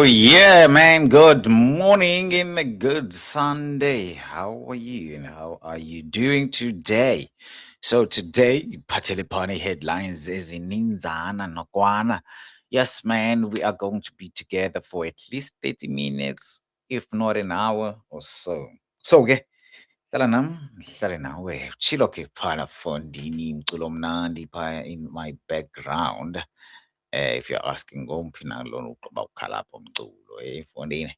yeah, man. Good morning and a good Sunday. How are you and how are you doing today? So today, Patele Bani headlines is in Ninzana Nokwana. Yes, man, we are going to be together for at least 30 minutes, if not an hour or so. So, okay. Hlala hlale nawe chilo ke phana fondini imculo mnandi phaya in my background. If you're asking ngomphi na lona uqoba ukhala apho umculo efondini.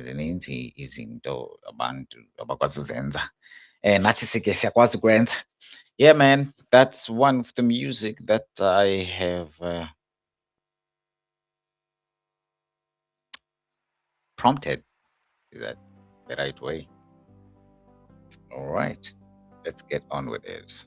Zininzi izinto abantu abakwazi uzenza. Nathi sike siyakwazi ukwenza. Yeah, man, that's one of the music that I have prompted. Is that the right way? All right, let's get on with it.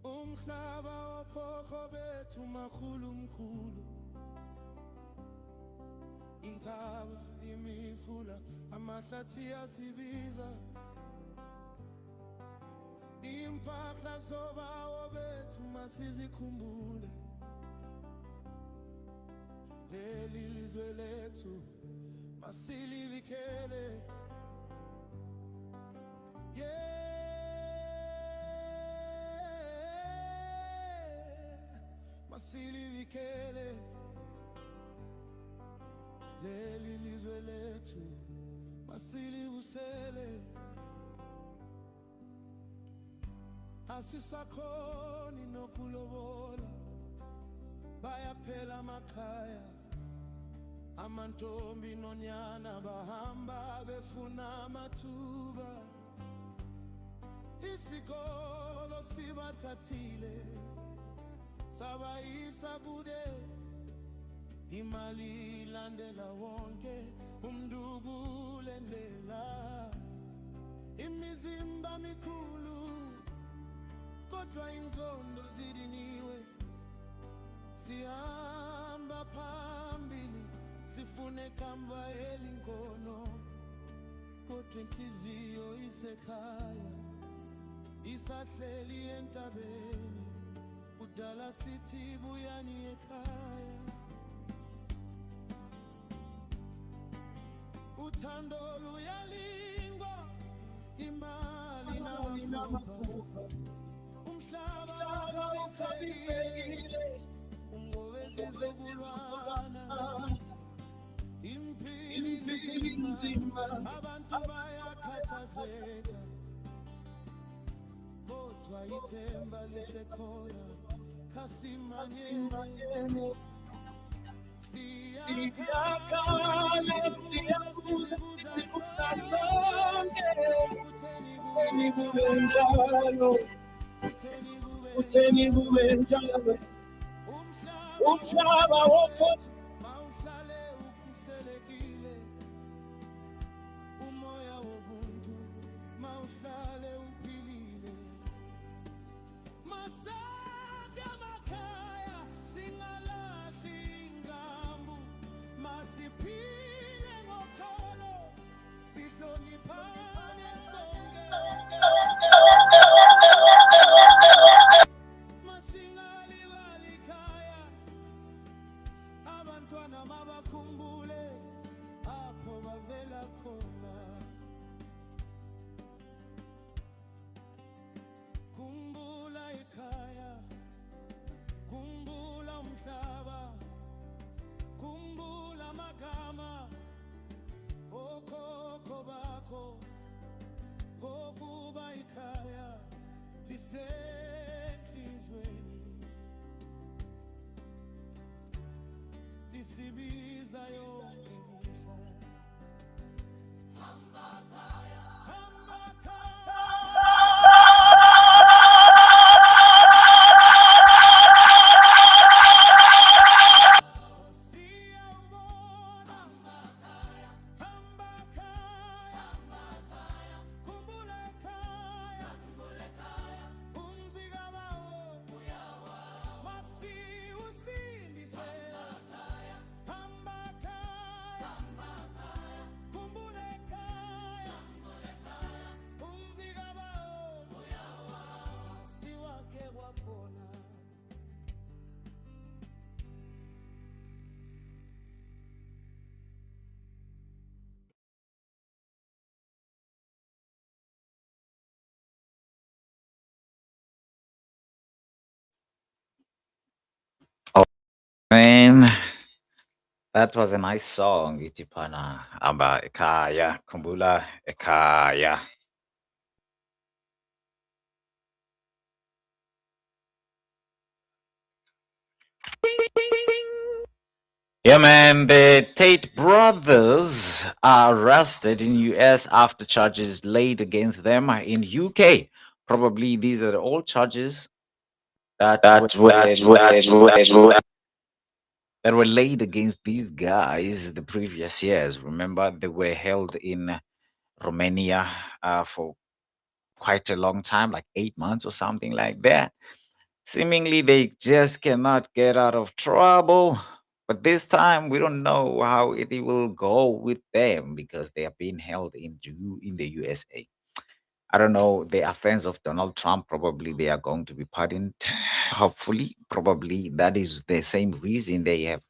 umhlaba ophokho bethu makhulu mkhulu intaba imifula amahlathi asibiza impahla zobawo bethu masizikhumbule leli lizwe lethu masilivikele masilivikele leli lizwe lethu masilibusele asisakhoni nokulobola bayaphela amakhaya amantombi nonyana bahamba befuna amathuba isikolo sibathathile sabayisa kude imali landela wonke umndugu lendela imizimba mikhulu kodwa inkondo zidiniwe sihamba phambili sifune kamva elinkono kodwa inhliziyo isekhaya isahleli entabeni udala sithi buyani ekhaya uthando luyalingwa imali nabaphupha umhlaba ukhabisekile ungobe sizokulwana impili nzima abantu bayakhathazeka kodwa ithemba lisekhona kasimanyene siyakhala siyabuza sonke utheni kube njalo utheni kube njalo umhlaba wonke mawuhlale ukhuselekile umoya wobuntu mawuhlale uphilile masaka makhaya singalahli ingambu masiphile ngokholo sihloniphane sonke masingalibali khaya abantwana mabakhumbule apho bavela khona khumbula ikhaya khumbula umhlaba khumbula amagama okhokho bakho ngokuba ikhaya lisenhlizweni lisibiza yonke mihla hamba khaya hamba khaya siyawubona hamba khaya hamba khaya Man, that was a nice song, Itipana. Amba Ekaya, Kumbula Ekaya. Yeah, man, the Tate brothers are arrested in US after charges laid against them in UK. Probably these are all charges that were that were laid against these guys the previous years. Remember, they were held in Romania for quite a long time, like 8 months or something like that. Seemingly, they just cannot get out of trouble. But this time, we don't know how it will go with them because they are being held in the USA. I don't know. They are fans of Donald Trump. Probably they are going to be pardoned. Hopefully, probably that is the same reason they have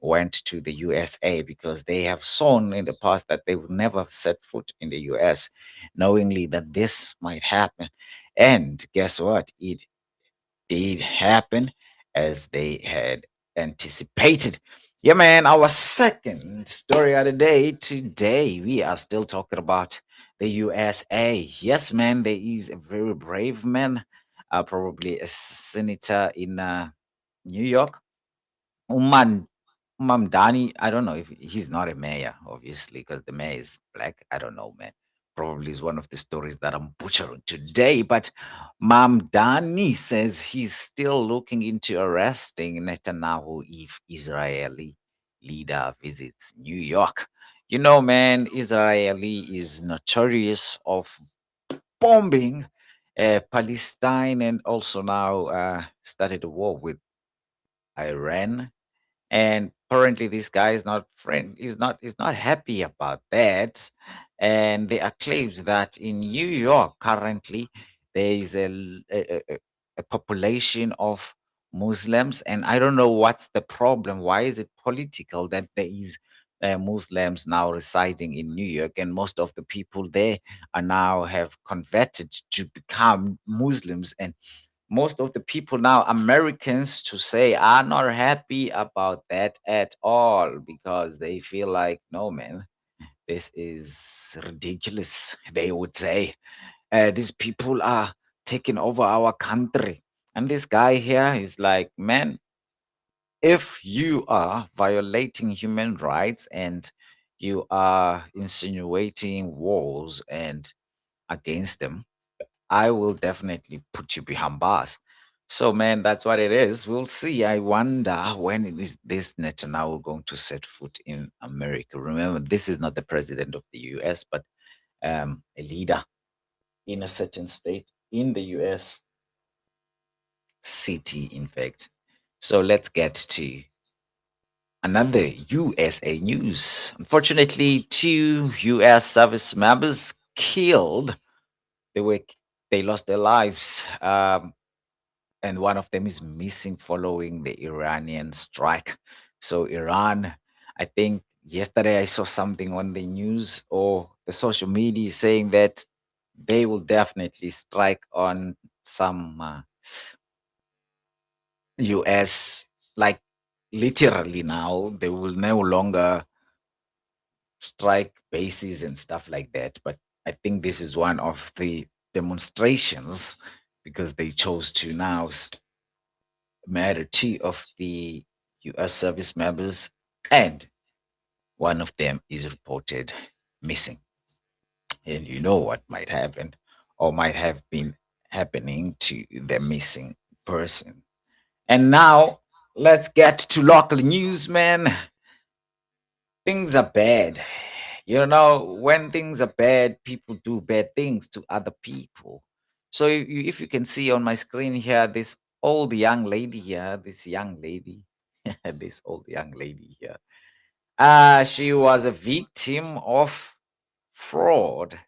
went to the USA because they have shown in the past that they would never set foot in the US, knowingly that this might happen. And guess what? It did happen as they had anticipated. Yeah, man, our second story of the day today, we are still talking about the USA. Yes, man, there is a very brave man, probably a senator in New York. Uman Dani, I don't know if he's not a mayor, obviously, because the mayor is black. I don't know, man. Probably is one of the stories that I'm butchering today. But Dani says he's still looking into arresting Netanyahu if Israeli leader visits New York. You know, man, Israeli is notorious of bombing Palestine and also now started a war with Iran, and apparently this guy is not friend is not happy about that. And there are claims that in New York currently there is a population of Muslims, and I don't know what's the problem. Why is it political that there is Muslims now residing in New York, and most of the people there are now have converted to become Muslims, and most of the people now, Americans to say, are not happy about that at all because they feel like, no, man, this is ridiculous. They would say, these people are taking over our country. And this guy here is like, man, if you are violating human rights and you are insinuating wars and against them, I will definitely put you behind bars. So, man, that's what it is. We'll see. I wonder when is this Netanyahu going to set foot in America. Remember, this is not the president of the US, but a leader in a certain state in the US city, in fact. So let's get to another USA news. Unfortunately, two US service members killed. They were they lost their lives. And one of them is missing following the Iranian strike. So Iran, I think yesterday I saw something on the news or the social media saying that they will definitely strike on some US, like literally now they will no longer strike bases and stuff like that. But I think this is one of the demonstrations because they chose to now murder two of the US service members, and one of them is reported missing. And you know what might happen or might have been happening to the missing person. And now let's get to local news, man. Things are bad. You know, when things are bad, people do bad things to other people. So if you can see on my screen here, this old young lady here, this young lady, this old young lady here, she was a victim of fraud.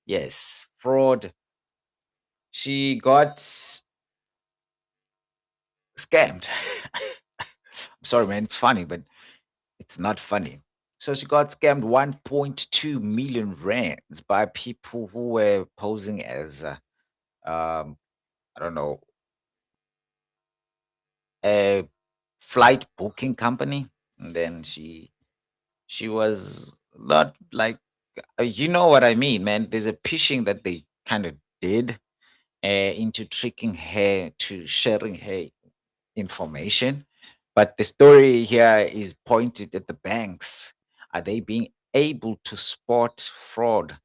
Yes, fraud. She got scammed. I'm sorry, man. It's funny, but it's not funny. So she got scammed 1.2 million rands by people who were posing as, I don't know, uh, flight booking company, and then she was not like, you know what I mean, man. There's a phishing that they kind of did into tricking her to sharing her information. But the story here is pointed at the banks. Are they being able to spot fraud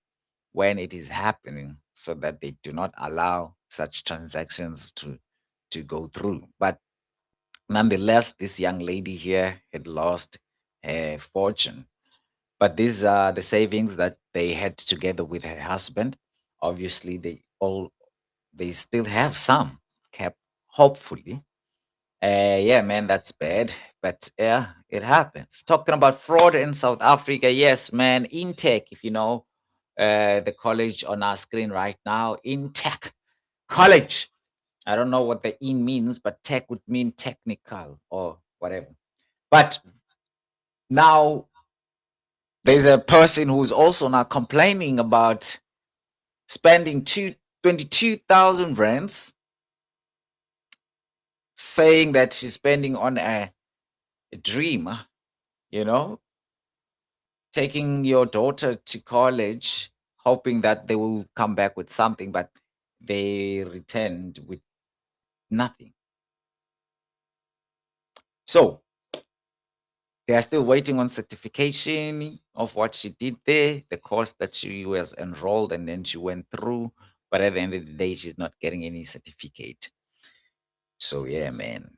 when it is happening so that they do not allow such transactions to go through? But nonetheless, this young lady here had lost her fortune. But these are the savings that they had together with her husband. Obviously, they still have some kept, hopefully. Yeah, man, that's bad. But yeah, it happens. Talking about fraud in South Africa, yes, man, Intech, if you know the college on our screen right now, Intech College. I don't know what the in means, but tech would mean technical or whatever. But now there's a person who's also now complaining about spending 22,000 rands, saying that she's spending on a dream, you know, taking your daughter to college, hoping that they will come back with something, but they returned with nothing. So they are still waiting on certification of what she did there, the course that she was enrolled and then she went through. But at the end of the day, she's not getting any certificate. So yeah, man,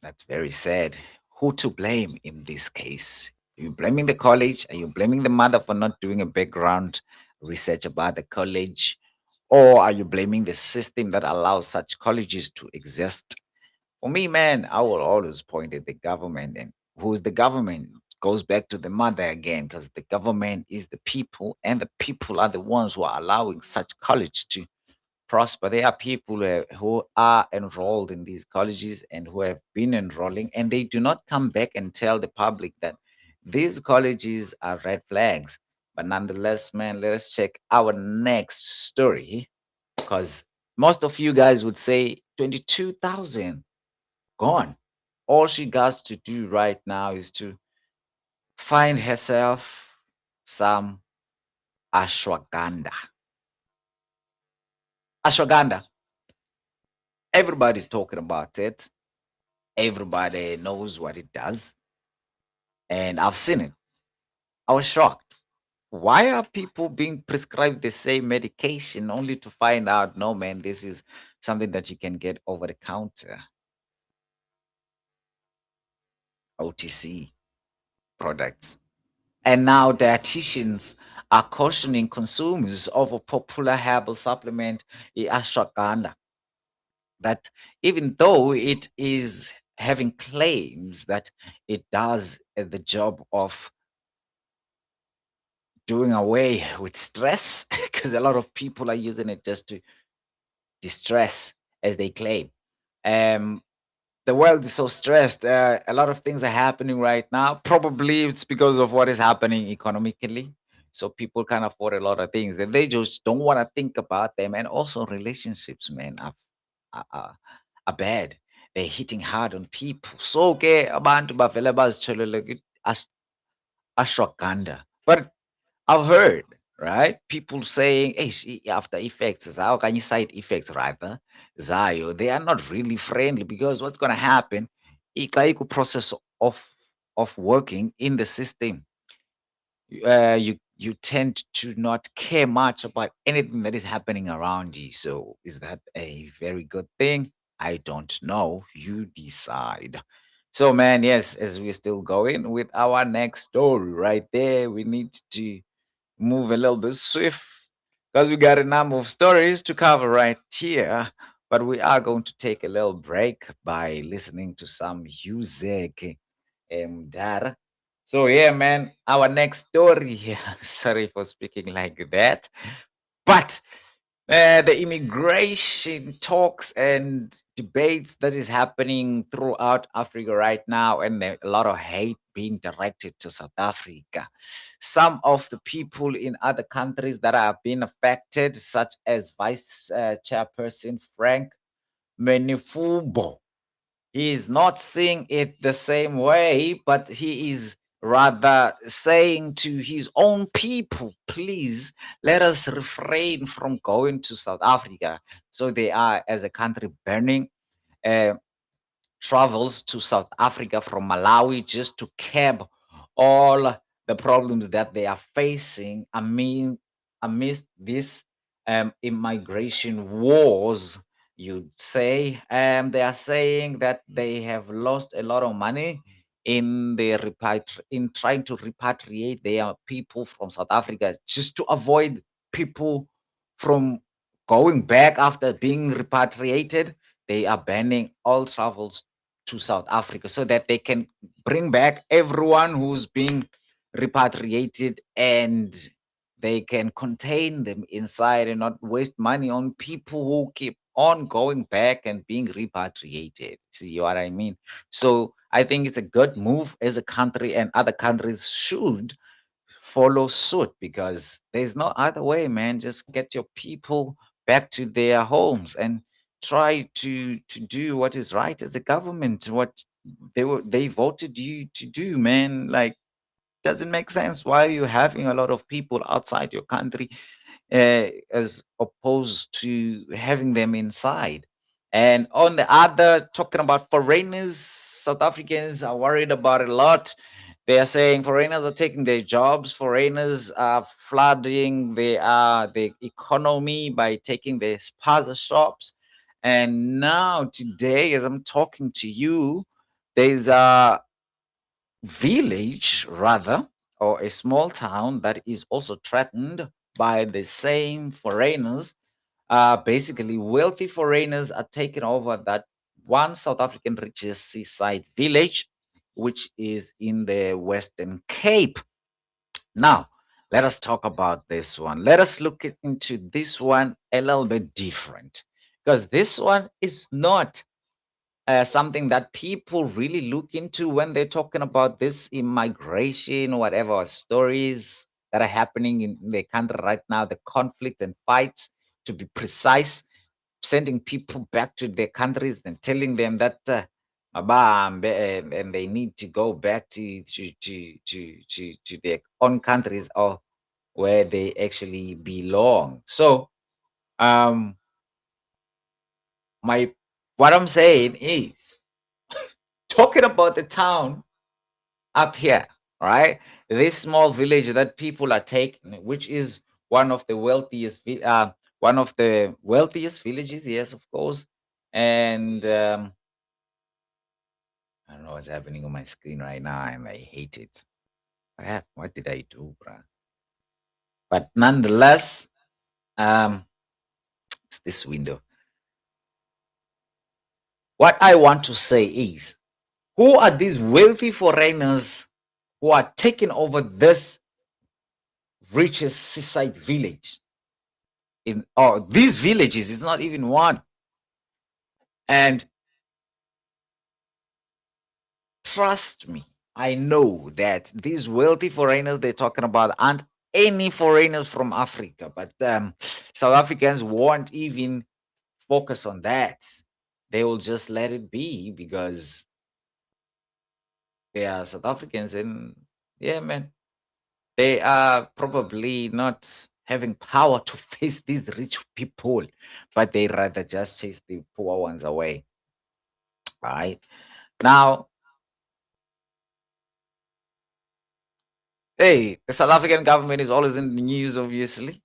that's very sad. Who to blame in this case? Are you blaming the college? Are you blaming the mother for not doing a background research about the college? Or are you blaming the system that allows such colleges to exist? For me, man, I will always point at the government. And who's the government? Goes back to the mother again, because the government is the people, and the people are the ones who are allowing such college to prosper. There are people who are enrolled in these colleges and who have been enrolling, and they do not come back and tell the public that these colleges are red flags. But nonetheless, man, let us check our next story, because most of you guys would say 22,000 gone. All she got to do right now is to find herself some ashwagandha. Ashwagandha. Everybody's talking about it. Everybody knows what it does, and I've seen it. I was shocked. Why are people being prescribed the same medication only to find out, no, man, this is something that you can get over the counter, OTC products? And now dietitians are cautioning consumers of a popular herbal supplement, the ashwagandha, that even though it is having claims that it does the job of doing away with stress, because a lot of people are using it just to distress, as they claim. Um, the world is so stressed. A lot of things are happening right now. Probably it's because of what is happening economically. So people can't afford a lot of things, and they just don't want to think about them. And also relationships, man, are bad. They're hitting hard on people. So okay, abantu bavele bazitsholele ashwagandha. But I've heard, right? People saying, hey, after effects, zayo, can you side effects, rather? Zayo, they are not really friendly, because what's going to happen, process of working in the system, you tend to not care much about anything that is happening around you. So is that a very good thing? I don't know. You decide. So, man, yes, as we're still going with our next story right there, we need to move a little bit swift, because we got a number of stories to cover right here. But we are going to take a little break by listening to some music. Data. So yeah, man, our next story here. Sorry for speaking like that, but the immigration talks and debates that is happening throughout Africa right now, and a lot of hate being directed to South Africa. Some of the people in other countries that are being affected, such as Vice Chairperson Frank Menifubo, he is not seeing it the same way, but he is rather saying to his own people, please let us refrain from going to South Africa. So they are, as a country, burning uh, travels to South Africa from Malawi just to curb all the problems that they are facing amidst this immigration wars. You'd say they are saying that they have lost a lot of money in in trying to repatriate their people from South Africa just to avoid people from going back after being repatriated. They are banning all travels to South Africa so that they can bring back everyone who's being repatriated, and they can contain them inside and not waste money on people who keep on going back and being repatriated. See what I mean? So I think it's a good move as a country, and other countries should follow suit because there's no other way, man. Just get your people back to their homes and try to do what is right as a government, what they voted you to do, man. Like, doesn't make sense. Why are you having a lot of people outside your country as opposed to having them inside? And on the other, talking about foreigners, South Africans are worried about a lot. They are saying foreigners are taking their jobs, foreigners are flooding the economy by taking their spaza shops. And now, today, as I'm talking to you, there's a village, rather, or a small town that is also threatened by the same foreigners. Basically, wealthy foreigners are taking over that one South African richest seaside village, which is in the Western Cape. Now, let us talk about this one. Let us look into this one a little bit different, because this one is not something that people really look into when they're talking about this immigration, whatever stories that are happening in the country right now, the conflict and fights, to be precise, sending people back to their countries and telling them that and they need to go back to their own countries or where they actually belong. So, um, my what I'm saying is talking about the town up here, right? This small village that people are taking, which is one of the one of the wealthiest villages, yes, of course. And I don't know what's happening on my screen right now, and I hate it. What did I do, bruh? But nonetheless, um, it's this window. What I want to say is, who are these wealthy foreigners who are taking over this richest seaside village? In these villages, it's not even one. And trust me, I know that these wealthy foreigners they're talking about aren't any foreigners from Africa, but South Africans won't even focus on that. They will just let it be because they are South Africans, and yeah, man, they are probably not having power to face these rich people, but they rather just chase the poor ones away. Right now, hey, the South African government is always in the news, obviously.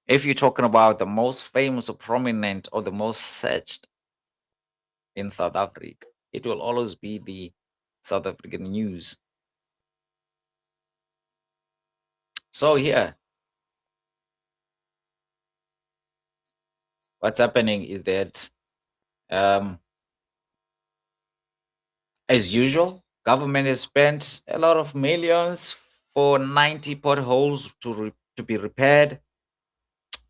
If you're talking about the most famous or prominent or the most searched in South Africa, it will always be the South African news. So, here, what's happening is that, um, as usual, government has spent a lot of millions for 90 potholes to be repaired.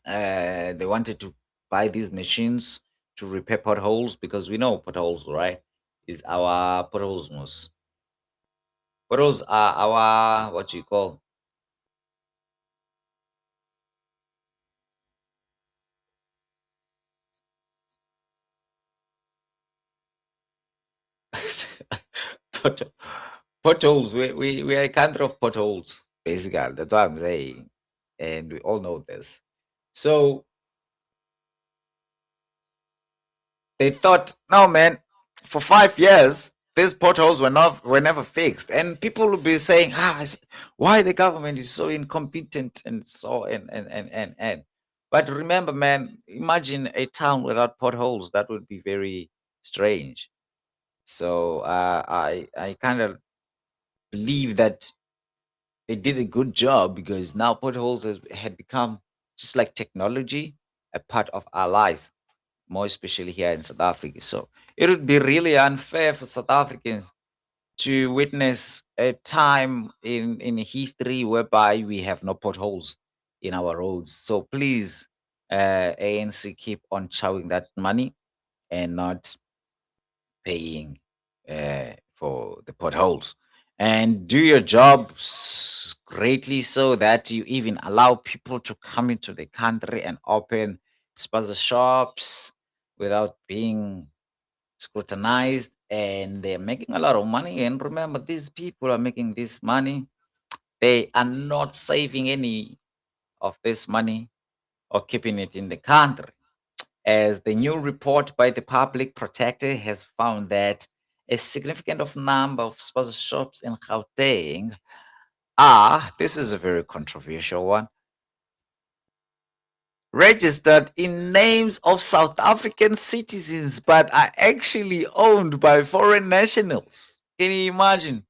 They wanted to buy these machines to repair potholes because we know potholes, right? Is our potholes are our what you call Pot- Potholes. We are a country of potholes, basically. That's what I'm saying. And we all know this. So they thought, no, man, for 5 years, these potholes were never fixed. And people will be saying, why the government is so incompetent and so and. But remember, man, imagine a town without potholes. That would be very strange. So I kind of believe that they did a good job because now had become just like technology, a part of our lives, more especially here in South Africa. So it would be really unfair for South Africans to witness a time in history whereby we have no potholes in our roads. So please, ANC, keep on chowing that money and not paying for the potholes, and do your job greatly so that you even allow people to come into the country and open spaza shops without being scrutinized, and they're making a lot of money. And remember, these people are making this money, they are not saving any of this money or keeping it in the country, as the new report by the public protector has found that a significant of number of sponsorships in Gauteng this is a very controversial one, registered in names of South African citizens but are actually owned by foreign nationals. Can you imagine?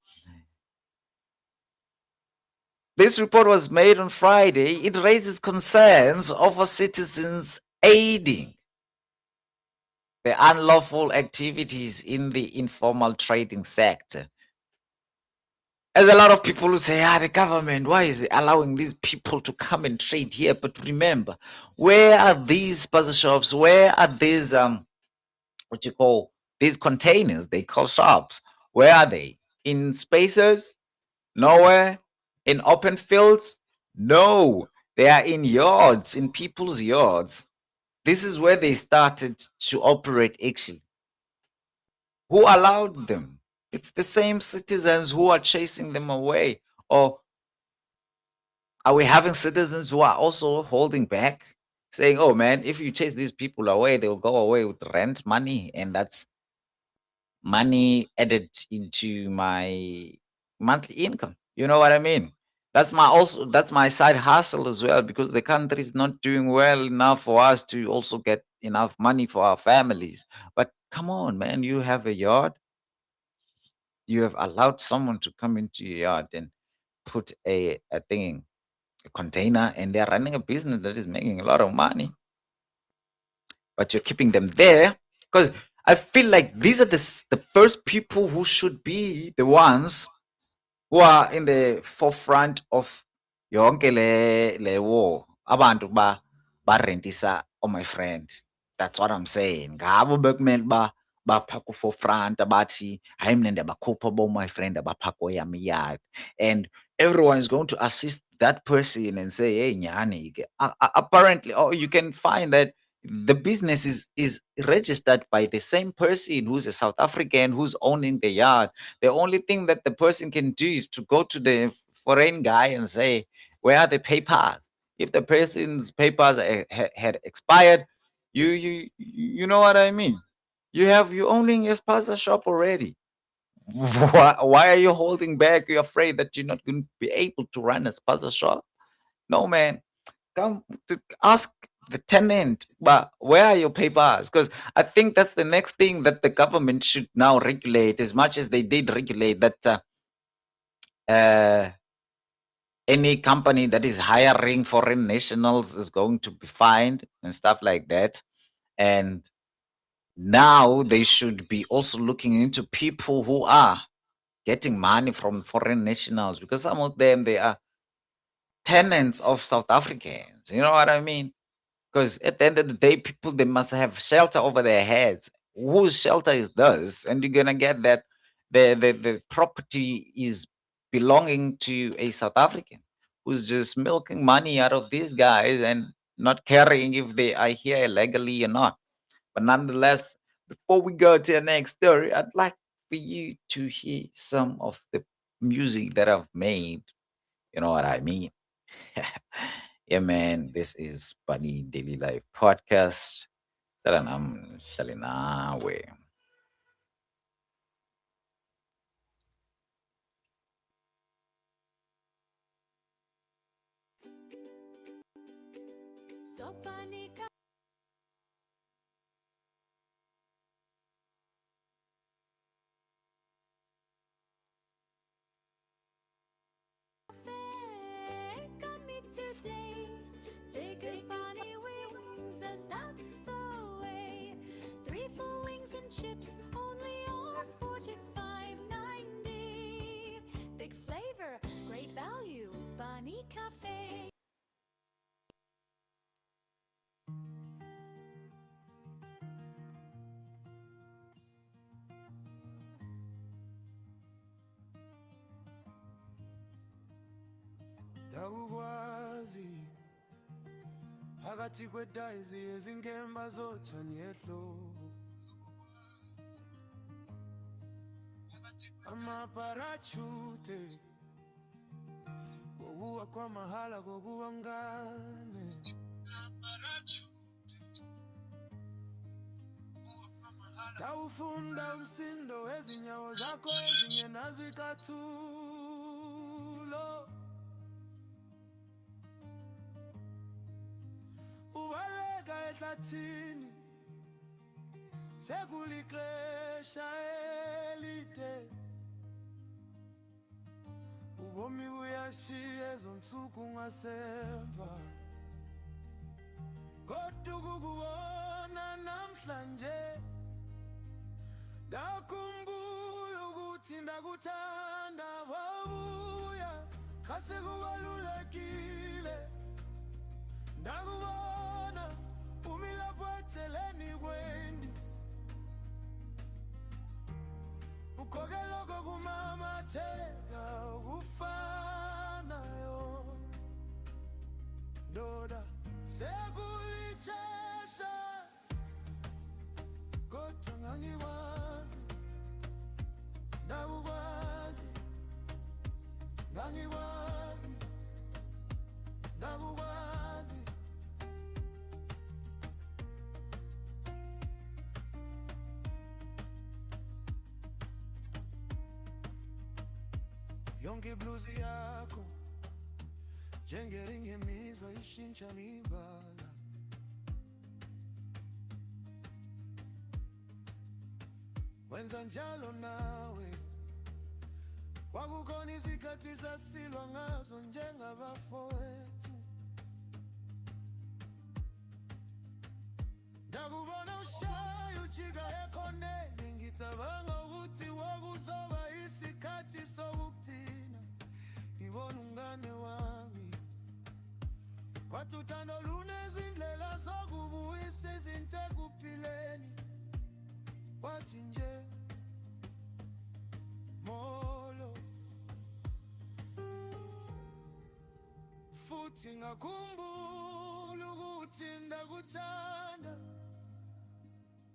This report was made on Friday. It raises concerns over citizens aiding the unlawful activities in the informal trading sector. As a lot of people who say, the government, why is it allowing these people to come and trade here? But remember, where are these buzzer shops? Where are these what you call these containers they call shops? Where are they? In spaces? Nowhere. In open fields? No. They are in yards, in people's yards. This is where they started to operate actually. Who allowed them? It's the same citizens who are chasing them away. Or are we having citizens who are also holding back, saying, oh man, if you chase these people away, they'll go away with rent money, and that's money added into my monthly income. You know what I mean? That's my side hustle as well, because the country is not doing well enough for us to also get enough money for our families. But come on, man, you have a yard, you have allowed someone to come into your yard and put a thing, a container, and they're running a business that is making a lot of money, but you're keeping them there because I feel like these are the first people who should be the ones who are in the forefront of yonke le war. Abantu barentisa, oh my friend. That's what I'm saying. Ngabo bekumele bapha ku-forefront abathi hayi mina ndiyabakhupha bo my friend abapha kweyami yard, and everyone is going to assist that person and say, hey nyani apparently, oh, you can find that the business is registered by the same person who's a South African who's owning the yard. The only thing that the person can do is to go to the foreign guy and say, where are the papers? If the person's papers had expired, you know what I mean? You owning your spaza shop already. Why are you holding back? You're afraid that you're not going to be able to run a spaza shop? No, man. Come to ask the tenant, but where are your papers? Because I think that's the next thing that the government should now regulate, as much as they did regulate that uh, any company that is hiring foreign nationals is going to be fined and stuff like that. And now they should be also looking into people who are getting money from foreign nationals, because some of them, they are tenants of South Africans. You know what I mean? Because at the end of the day, people, they must have shelter over their heads. Whose shelter is theirs? And you're gonna get that the property is belonging to a South African who's just milking money out of these guys and not caring if they are here illegally or not. But nonetheless, before we go to the next story, I'd like for you to hear some of the music that I've made. You know what I mean? Yeah, man, this is Bani Daily Life Podcast. I'm Shalina way. So Bani Cafe got me today. Bigger Bani wings, and that's the way. 3 full wings and chips, only on 45.90. Big flavor, great value. Bani Cafe. Ndakukwazi phakathi kwedayizi ezinkemba zothani ehlobo, amaparachute kokuwa kwamahala kokuwa mngane. Ndawufunda umsindo wezinyawo zakho ezingenazicathulo, ubaleka ehlathini sekulixesha elide. Ubomi buyashiya ezonsuku ngasemva, kodwa ukukubona namhlanje ndakhumbula ukuthi ndakuthanda. Wabuya khase kubalulekile, ndakubona umi lapho eceleni kwendi, ukhokelo kokumamatheka ukufanayo. Ndoda sekulixesha, kodwa ngangikwazi, ndakukwazi, ngangikwazi, ndakukwazi. Yonke bluzi yakho njengeringe imizwa ishintsha mibala, wenza njalo nawe. Kwakukhona izikhathi sasilwa ngazo njengabafowethu, ndakubona ushaya ujika ekhoneni, ngicabanga ukuthi wakuzoba isikhathi sokukuthina. Ngibona umngane wami, kwathi uthando lunezindlela zokubuyisa izinto ekuphileni. Kwathi nje molo, futhi ngakhumbula ukuthi ndakuthanda.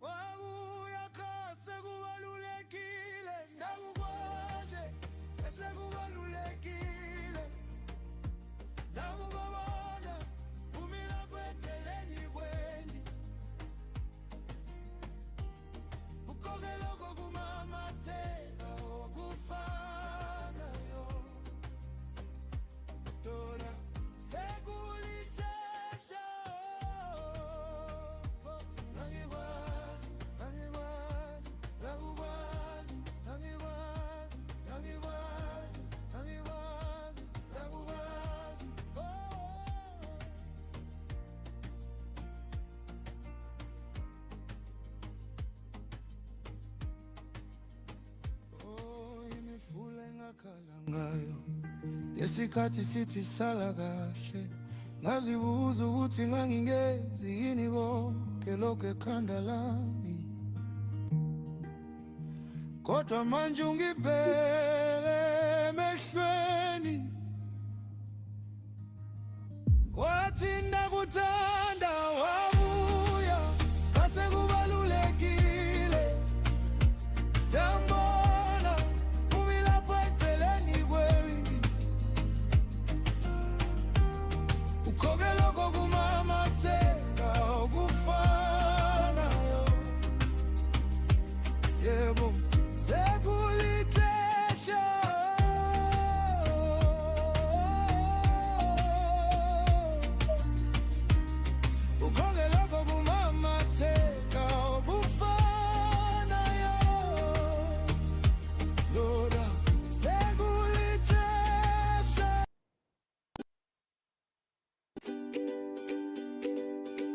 Wabuya khase kubalulekile, ndakukwazi esekubalulekile, ndakubona umi lapho eceleni kwendi, ukhokelo kokumamatheka okufanayo. Ndoda sekulixesha, ngangikwazi, ngangikwazi, ndakukwazi, ngangikwazi, ngangikwazi, ngangikwazi, ndakukwazi. Imifula engakhala ngayo ngesikhathi sithi sala kahle, ngazibuza ukuthi ngangingenzi yini konke lokhu ekhanda lami, kodwa manje ungibheke emehlweni, wathi ndakuthanda. Wabuya khase kubalulekile, ndambona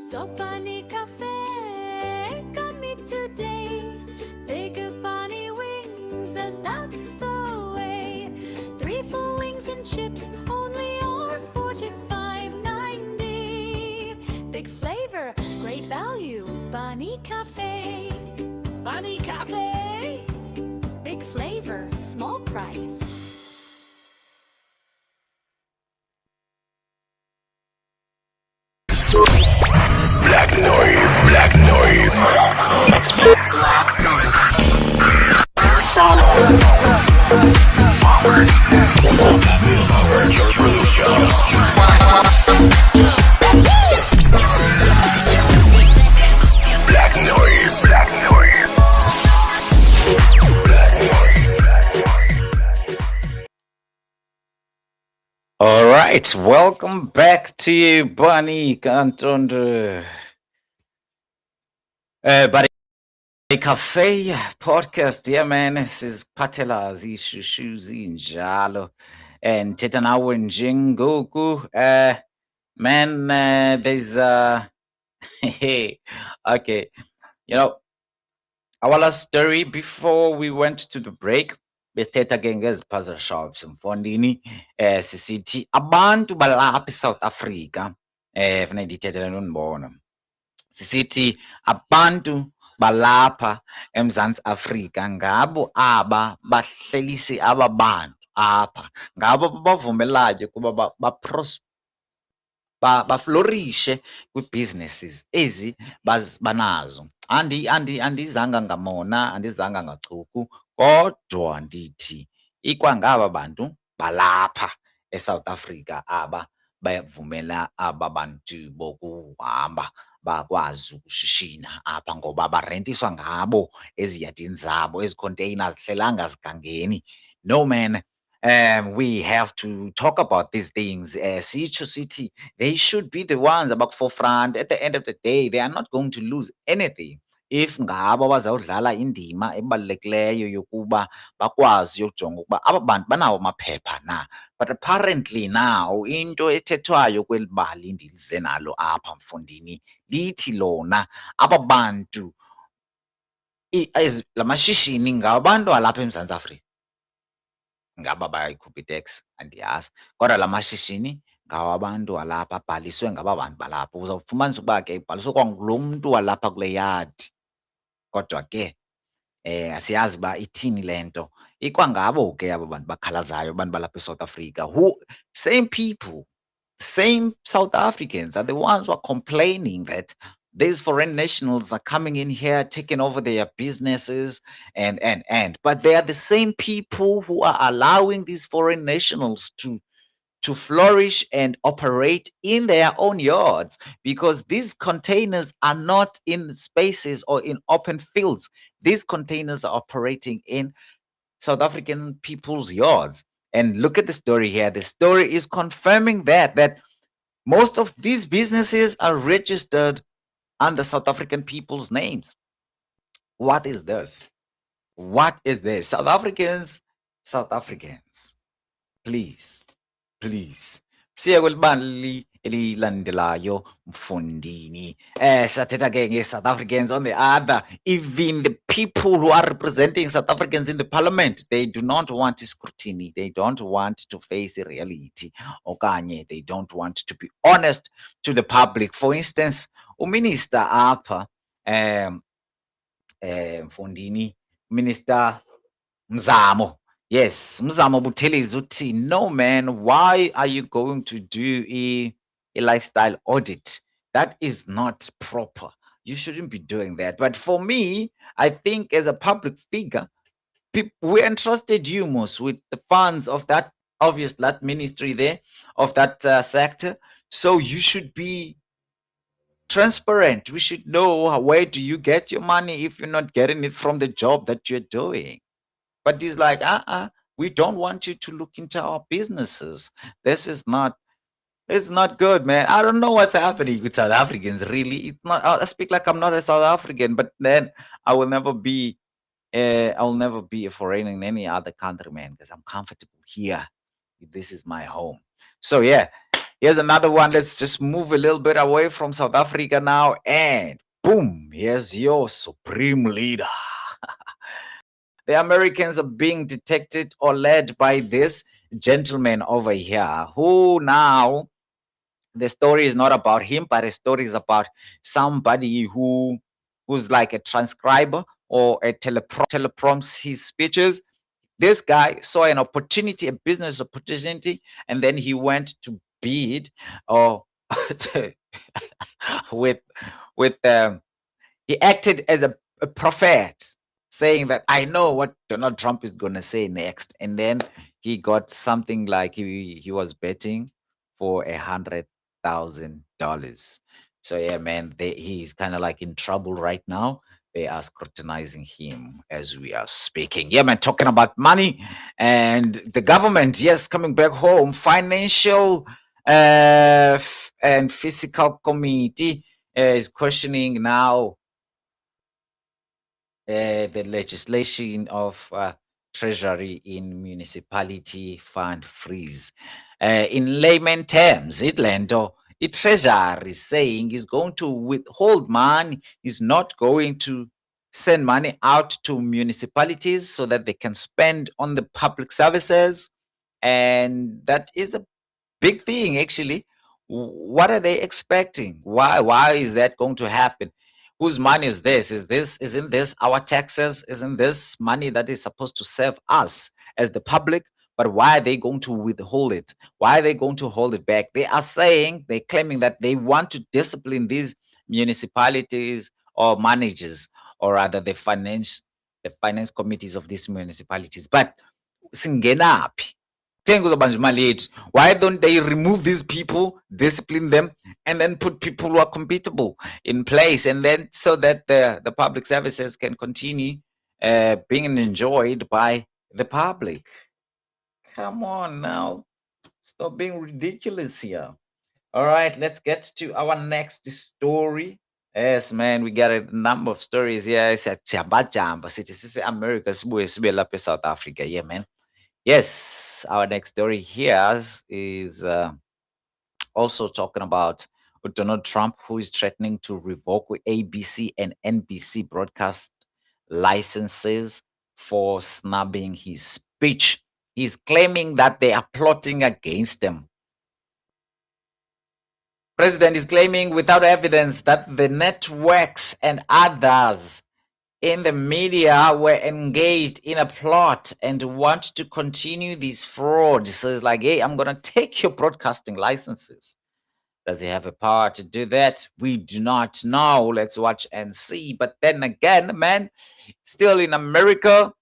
So Bunny Cafe got me today. They got bunny wings, and that's the way. 3 full wings and chips only are 45.90. Big flavor, great value. Bunny Cafe. Bunny Cafe. Big flavor, small price. Black noise, black noise. Sound powered. Powered your productions. Black noise, black noise. Black noise. All right, welcome back to you, Bani Kantondo. Bani Cafe podcast. Yeah, man, siziphathela zishushu zinjalo. And thetha nawe njengoku. Man, there's okay, you know, our last story before we went to the break besithetha ke ngezi-puzzle shops mfondini sisithi abantu balapha eSouth Africa funeka ndithethe le nto ndibona sisithi abantu balapha eMzantsi Afrika ngabo aba bahlelise aba bantu apha ngabo bavumelayo ukuba baflorishe kwi-businesses ezi banazo. Andizanga ngamona, andizanga ngachuku, kodwa ndithi ikwangaba bantu balapha eSouth Africa aba bavumela aba bantu bokuhamba bakwazi ukushishina apha ngoba barentiswa ngabo eziyadini zabo, ezi container zihlelanga zigangeni. No man, we have to talk about these things. Sitsho sithi they should be the ones abaku-forefront. At the end of the day, they are not going to lose anything if ngabo bazawudlala indima ebalulekileyo yokuba bakwazi ukujonga ukuba aba bantu banawo amaphepha na. But apparently now into ethethwayo kweli bali ndilize nalo apha mfondini lithi lona aba bantu la mashishini ngabantu alapha eMzantsi Afrika. Ngaba bayayikhupha itax andiyazi, kodwa la mashishini ngawabantu walapha abhaliswe ngaba bantu balapha. Uzawufumanisa ukuba ke ibhaliswe kwangulo mntu walapha kule yadi, kodwa ke asiyazi uba ithini le nto. Ikwangabo ke aba bantu bakhalazayo, abantu balapha eSouth Africa who same people, same South Africans are the ones who are complaining that these foreign nationals are coming in here, taking over their businesses, but they are the same people who are allowing these foreign nationals to flourish and operate in their own yards because these containers are not in spaces or in open fields. These containers are operating in South African people's yards. And look at the story here. The story is confirming that most of these businesses are registered under South African people's names. What is this? What is this? South Africans, please, please. Siya kwelibali elilandelayo mfundini. Sathetha ke nge-South Africans on the other. Even the people who are representing South Africans in the parliament, they do not want scrutiny. They don't want to face reality. Okanye, they don't want to be honest to the public. For instance, uminister apha, mfundini, Minister Mzamo. Yes, Mzamo Buthelezi uthi, no man, why are you going to do a lifestyle audit? That is not proper. You shouldn't be doing that. But for me, I think as a public figure, we entrusted you most with the funds of that ministry there, of that sector. So you should be transparent. We should know where do you get your money if you're not getting it from the job that you're doing. But he's like, we don't want you to look into our businesses. It's not good, man. I don't know what's happening with South Africans, really. It's not, I speak like I'm not a South African, but then I will never be a foreigner in any other country, man, because I'm comfortable here. This is my home. So yeah, Here's another one. Let's just move a little bit away from South Africa now. And boom, here's your supreme leader. The Americans are being detected or led by this gentleman over here who now the story is not about him, but the story is about somebody who's like a transcriber or a teleprompts his speeches. This guy saw an opportunity, a business opportunity, and then he went to bid or with with he acted as a prophet, saying that I know what Donald Trump is gonna say next, and then he got something like he was betting for $100,000. So yeah, man, he's kind of like in trouble right now. They are scrutinizing him as we are speaking. Yeah, man, talking about money and the government. Yes, coming back home, financial and physical committee is questioning now the legislation of treasury in municipality fund freeze. In layman terms, Itlando, it treasury is saying is going to withhold money, is not going to send money out to municipalities so that they can spend on the public services. And that is a big thing actually. What are they expecting? Why is that going to happen? Whose money is this? Isn't this our taxes? Isn't this money that is supposed to serve us as the public? But why are they going to withhold it? Why are they going to hold it back? They are saying, they're claiming that they want to discipline these municipalities or managers, or rather the finance committees of these municipalities. But singenaphi? Kuzobanja imali yethu. Why don't they remove these people, discipline them, and then put people who are compatible in place, and then so that the public services can continue being enjoyed by the public? Come on now, stop being ridiculous here. All right, let's get to our next story. Yes, man, we got a number of stories here. It's a jamba. City America, sibuye lapha South Africa. Yeah, man. Yes, our next story here is also talking about Donald Trump, who is threatening to revoke ABC and NBC broadcast licenses for snubbing his speech. He's claiming that they are plotting against him. President is claiming without evidence that the networks and others in the media were engaged in a plot and want to continue this fraud. So it's like, hey, I'm going to take your broadcasting licenses. Does he have a power to do that? We do not know. Let's watch and see. But then again, man, still in America,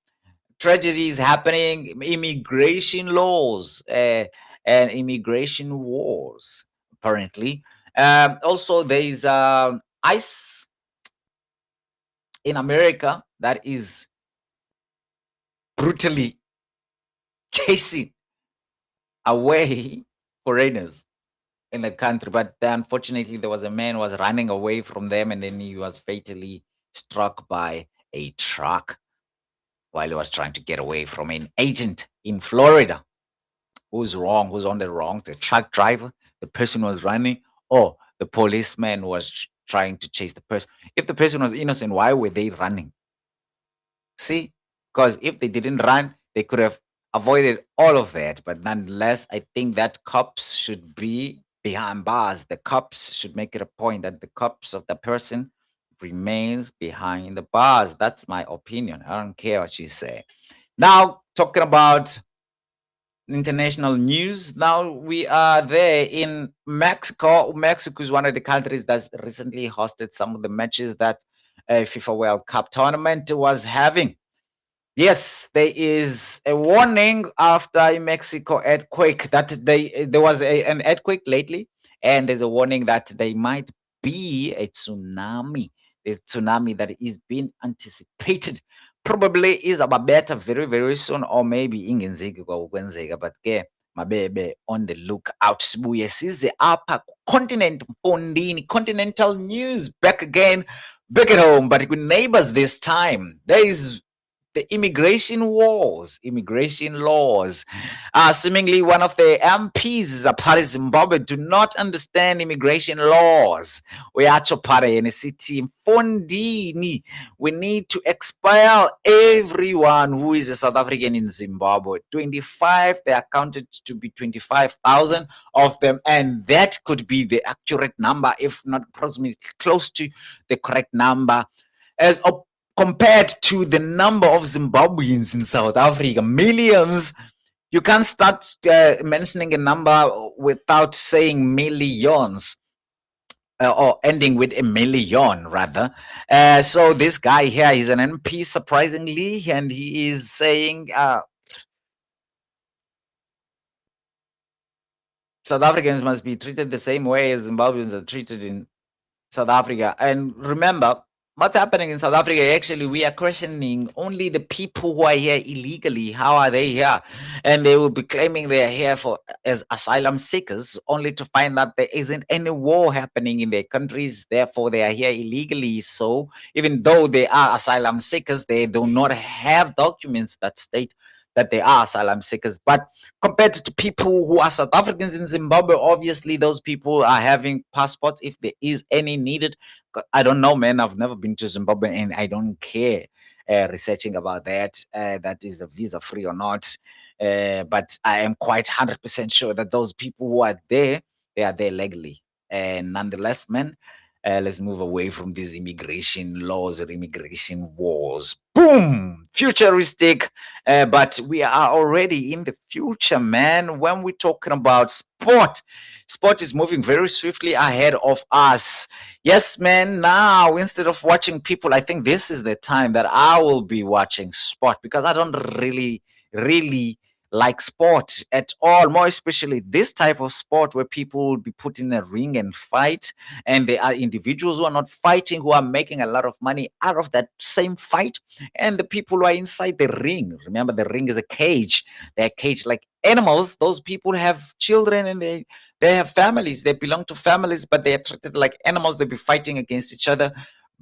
tragedy is happening, immigration laws and immigration wars, apparently. Also, there is ICE in America that is brutally chasing away foreigners in the country. But unfortunately, there was a man who was running away from them, and then he was fatally struck by a truck while he was trying to get away from an agent in Florida. Who's wrong? Who's on the wrong? The truck driver, the person who was running, or the policeman who was trying to chase the person? If the person was innocent, why were they running? See, because if they didn't run, they could have avoided all of that. But nonetheless, I think that cops should be behind bars. The cops should make it a point that the cops of the person remains behind the bars. That's my opinion. I don't care what you say. Now, talking about international news. Now we are there in Mexico. Mexico is one of the countries that's recently hosted some of the matches that FIFA World Cup tournament was having. Yes, there is a warning after a Mexico earthquake that there was an earthquake lately, and there's a warning that there might be a tsunami. There's tsunami that is being anticipated. Probably is about better very, very soon, or maybe ingenzeki kwakwenzeka, but ke mabebe on the lookout. Sibuye size apha continent Pondini, continental news back again, back at home, but with neighbors this time. the immigration wars, immigration laws. Seemingly, one of the MPs part of Zimbabwe do not understand immigration laws. Uyacho pare in city Fondini. We need to expel everyone who is a South African in Zimbabwe. 25, they are counted to be 25,000 of them, and that could be the accurate number, if not approximately close to the correct number, as compared to the number of Zimbabweans in South Africa, millions. You can't start mentioning a number without saying millions. Or ending with a million rather. So this guy here is an MP, surprisingly, and he is saying South Africans must be treated the same way as Zimbabweans are treated in South Africa. And remember, what's happening in South Africa, actually, we are questioning only the people who are here illegally. How are they here? And they will be claiming they are here for as asylum seekers, only to find that there isn't any war happening in their countries. Therefore, they are here illegally. So even though they are asylum seekers, they do not have documents that state that they are asylum seekers. But compared to people who are South Africans in Zimbabwe, obviously those people are having passports if there is any needed. I don't know, man. I've never been to Zimbabwe and I don't care researching about that. That is a visa free or not. But I am quite 100% sure that those people who are there, they are there legally. And nonetheless, man, let's move away from these immigration laws or immigration wars. Boom! Futuristic. But we are already in the future, man. When we're talking about sport, sport is moving very swiftly ahead of us. Yes, man. Now, instead of watching people, I think this is the time that I will be watching sport because I don't really like sport at all, more especially this type of sport where people will be put in a ring and fight, and there are individuals who are not fighting who are making a lot of money out of that same fight, and the people who are inside the ring. Remember, the ring is a cage. They're caged like animals. Those people have children and they have families. They belong to families, but they are treated like animals. They be fighting against each other,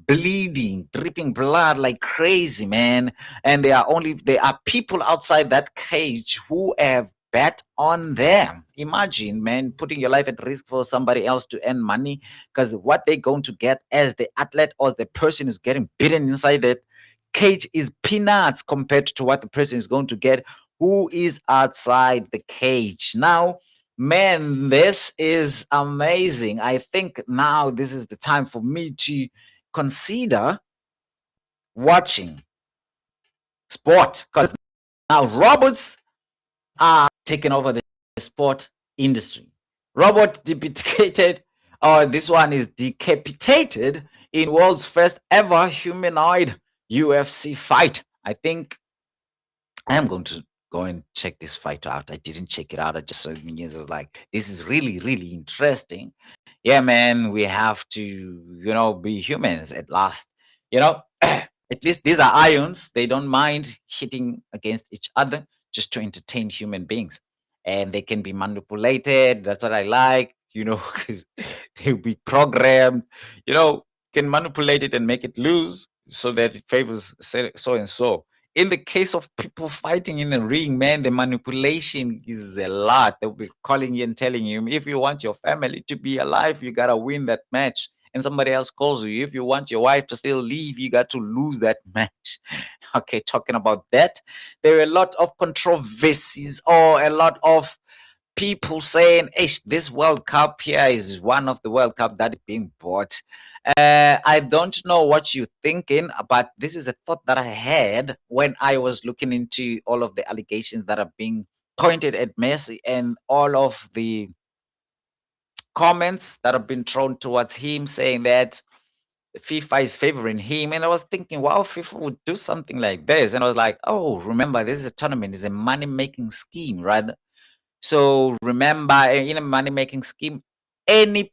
bleeding, dripping blood like crazy, man. And there are people outside that cage who have bet on them. Imagine, man, putting your life at risk for somebody else to earn money, because what they're going to get as the athlete or the person is getting beaten inside that cage is peanuts compared to what the person is going to get who is outside the cage. Now, man, this is amazing. I think now this is the time for me to consider watching sport, because now robots are taking over the sport industry. Robot decapitated, or this one is decapitated in world's first ever humanoid UFC fight. I think I am going to go and check this fight out. I didn't check it out. I just saw the news. I was like, this is really interesting. Yeah, man, we have to, be humans at last. You know, at least these are ions. They don't mind hitting against each other just to entertain human beings. And they can be manipulated. That's what I like, because they'll be programmed, can manipulate it and make it lose so that it favors so and so. In the case of people fighting in a ring, man, the manipulation is a lot. They'll be calling you and telling you, if you want your family to be alive, you gotta win that match. And somebody else calls you, if you want your wife to still live, you got to lose that match. Okay, talking about that, there are a lot of controversies or a lot of people saying, hey, this World Cup here is one of the World Cup that is being bought. I don't know what you're thinking, but this is a thought that I had when I was looking into all of the allegations that are being pointed at Messi and all of the comments that have been thrown towards him saying that FIFA is favoring him. And I was thinking, wow, FIFA would do something like this. And I was like, oh, remember, this is a tournament, it's a money making scheme, right? So remember, in a money making scheme, any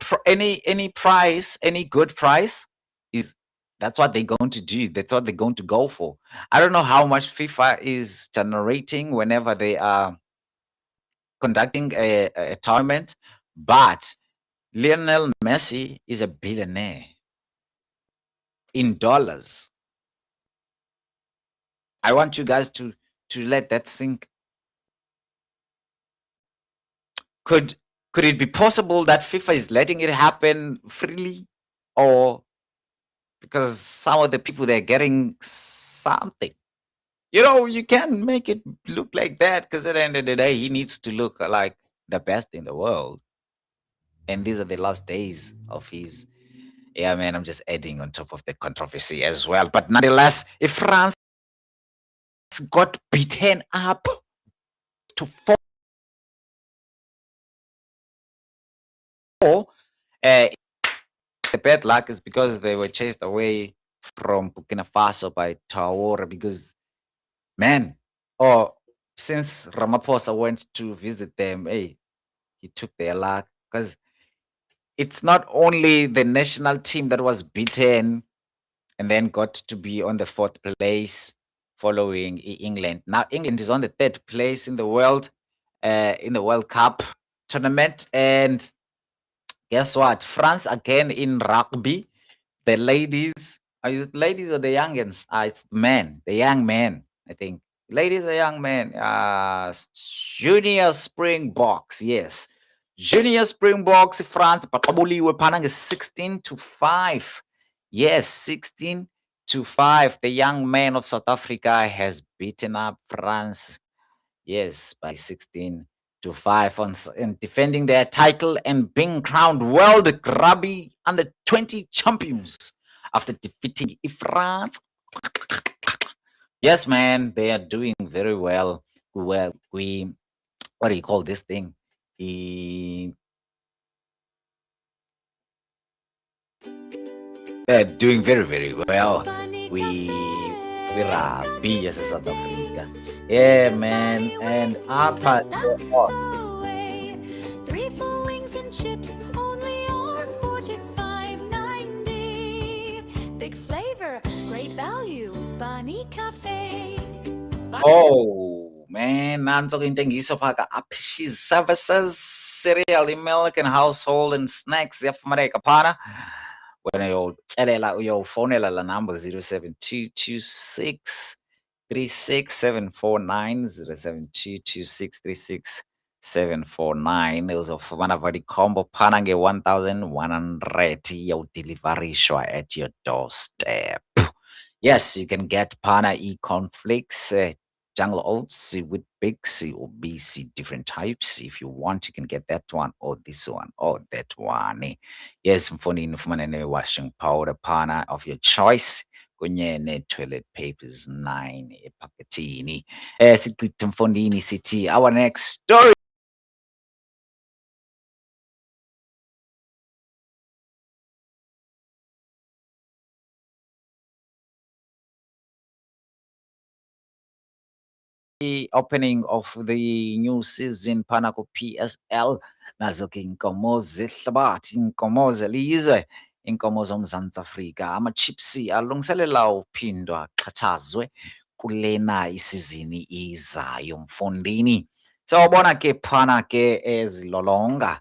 price, any good price is that's what they're going to do. That's what they're going to go for. I don't know how much FIFA is generating whenever they are conducting a tournament, but Lionel Messi is a billionaire in dollars. I want you guys to let that sink. Could could it be possible that FIFA is letting it happen freely, or because some of the people they're getting something? You can make it look like that because at the end of the day, he needs to look like the best in the world. And these are the last days of his. Yeah, man, I'm just adding on top of the controversy as well. But nonetheless, if France got beaten up to four, uh, the bad luck is because they were chased away from Burkina Faso by Traore. Because, man, oh, since Ramaphosa went to visit them, hey, he took their luck because it's not only the national team that was beaten and then got to be on the fourth place following England. Now England is on the third place in the World Cup tournament. And guess what? France again in rugby. The ladies, is it ladies or the youngins? It's men, the young men, I think. Ladies are young men. Junior Springboks, yes. Junior Springboks, France, baqabuliwe phana nge-16-5. Yes, 16-5. The young man of South Africa has beaten up France, yes, by 16-5 in defending their title and being crowned World Rugby Under 20 champions after defeating France. Yes, man, they are doing very well. Well, what do you call this thing? They're doing very, very well. We rugby as a South Africa. Yeah, man. And apa That's the way. 3 full wings and chips only are 45.90. Big flavor, great value. Bani Cafe. Oh man, nanso ke intengiso phaka Apish's services, cereal, milk and household and snacks ziyafumaneka phana. Wena uyowufonela la number 07226 36749 07226 uzofumana Vodacom phana nge-1100 iyawudeliverishwa at your doorstep. Yes, you can get Pana cornflakes, jungle oats with Bixi or BC, different types. If you want, you can get that one or this one or that one. Yes, mfonini ufumana washing powder Pana of your choice. Kunye toilet papers 9 epaketini. Sikwithe mfondini sithi our next story. The opening of the new season Panaco PSL nazo ke inkomo zehlabathi, inkomo zelizwe, inkomo zoMzantsi Afrika. Ama-Chiefs alungiselela uphindwa axhatshazwe kulena isizini izayo mfondini. Sawubona ke phana ke ezilolonga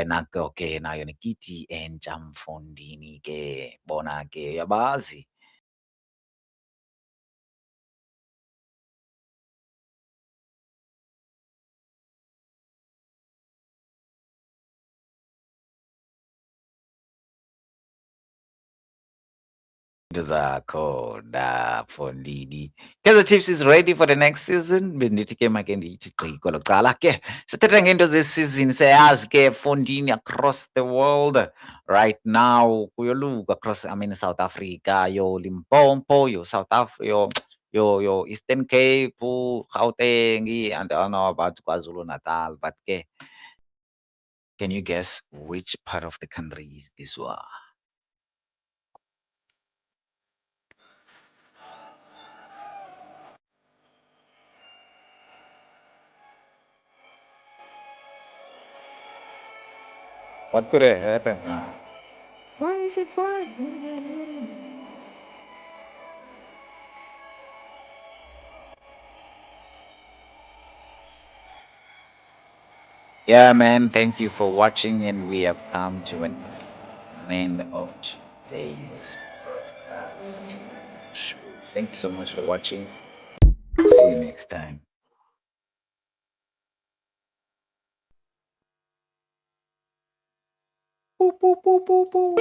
nako ke nayo nekiti entsha mfondini ke bona ke uyabazi. Zakho da Fondini. Kaizer Chiefs is ready for the next season. Bendithi ke make ndithi gqiko locala ke. Sithetha ngento zesizini siyayazi ke Fondini across the world right now kuyoluka across South Africa, yo Limpopo, yo South Africa, yo Eastern Cape, Gauteng, and I don't know about KwaZulu Natal, but ke, can you guess which part of the country is this one? What could have happened? Why is it quiet? Yeah, man. Thank you for watching, and we have come to an end of today's broadcast. Thank you so much for watching. See you next time. Boop, boop, boop, boop, boop.